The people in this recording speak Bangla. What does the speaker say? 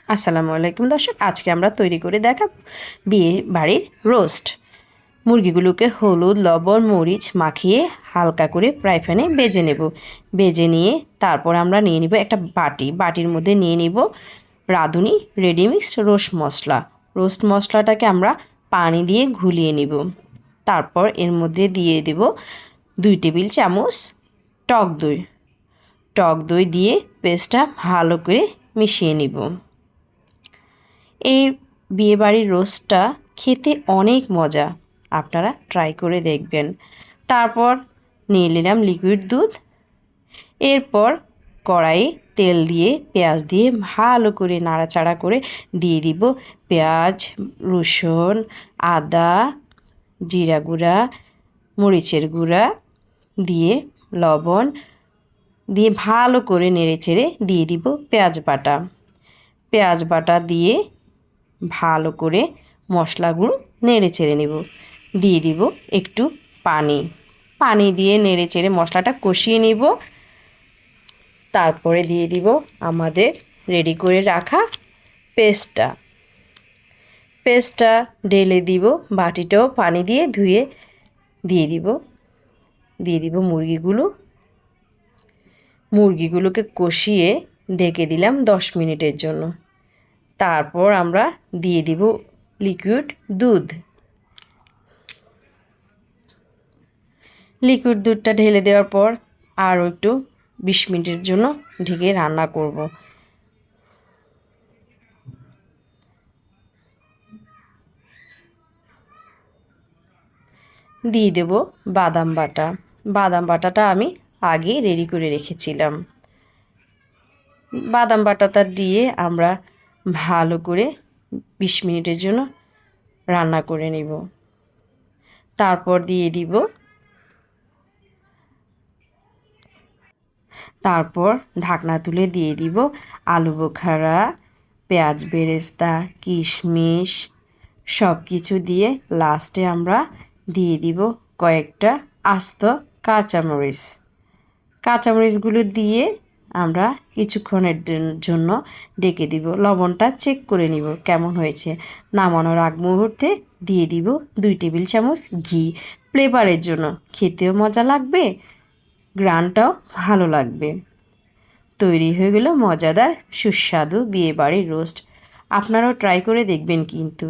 আসসালামু আলাইকুম দর্শক, আজকে আমরা তৈরি করে দেখাবো বিয়ে বাড়ির রোস্ট। মুরগিগুলোকে হলুদ, লবণ, মরিচ মাখিয়ে হালকা করে ফ্রাই প্যানে ভেজে নেব। ভেজে নিয়ে তারপর আমরা নিয়ে নিব একটা বাটির মধ্যে নিয়ে নিব রাঁধুনি রেডি মিক্সড রোস্ট মশলা। রোস্ট মশলাটাকে আমরা পানি দিয়ে ঘুলিয়ে নিব। তারপর এর মধ্যে দিয়ে দেব 2 টেবিল চামচ টক দই। টক দই দিয়ে পেস্টটা ভালো করে মিশিয়ে নিব। এই বিয়েবাড়ির রোস্টটা খেতে অনেক মজা, আপনারা ট্রাই করে দেখবেন। তারপর নিয়ে নিলাম লিকুইড দুধ। এরপর কড়াইয়ে তেল দিয়ে পেঁয়াজ দিয়ে ভালো করে নাড়াচাড়া করে দিয়ে দিব পেঁয়াজ, রসুন, আদা, জিরা গুঁড়া, মরিচের গুঁড়া দিয়ে লবণ দিয়ে ভালো করে নেড়েচেড়ে দিয়ে দিব পেঁয়াজ বাটা। পেঁয়াজ বাটা দিয়ে ভালো করে মশলাগুলো নেড়ে চেড়ে নেব। দিয়ে দিব একটু পানি দিয়ে নেড়ে চেড়ে মশলাটা কষিয়ে নেব। তারপরে দিয়ে দিব আমাদের রেডি করে রাখা পেস্টটা ঢেলে দিব। বাটিটাও পানি দিয়ে ধুয়ে দিয়ে দিব মুরগিগুলোকে কষিয়ে ঢেকে দিলাম 10 মিনিটের জন্য। তারপর আমরা দিয়ে দিব লিকুইড দুধটা ঢেলে দেওয়ার পর আরও একটু 20 মিনিটের জন্য ঢেকে রান্না করব। দিয়ে দেব বাদাম বাটাটা আমি আগে রেডি করে রেখেছিলাম। বাদাম বাটাটা দিয়ে আমরা ভালো করে 20 মিনিটের জন্য রান্না করে নেব। তারপর ঢাকনা তুলে দিয়ে দিব আলু বোখারা, পেঁয়াজ বেরেস্তা, কিশমিশ সব কিছু দিয়ে লাস্টে আমরা দিয়ে দিব কয়েকটা আস্ত কাঁচামরিচগুলো দিয়ে আমরা কিছুক্ষণের জন্য ডেকে দিব। লবণটা চেক করে নিব কেমন হয়েছে। নামানোর আগ মুহূর্তে দিয়ে দিব 2 টেবিল চামচ ঘি, ফ্লেভারের জন্য। খেতেও মজা লাগবে, গ্রানটাও ভালো লাগবে। তৈরি হয়ে গেল মজাদার সুস্বাদু বিয়েবাড়ির রোস্ট। আপনারাও ট্রাই করে দেখবেন কিন্তু।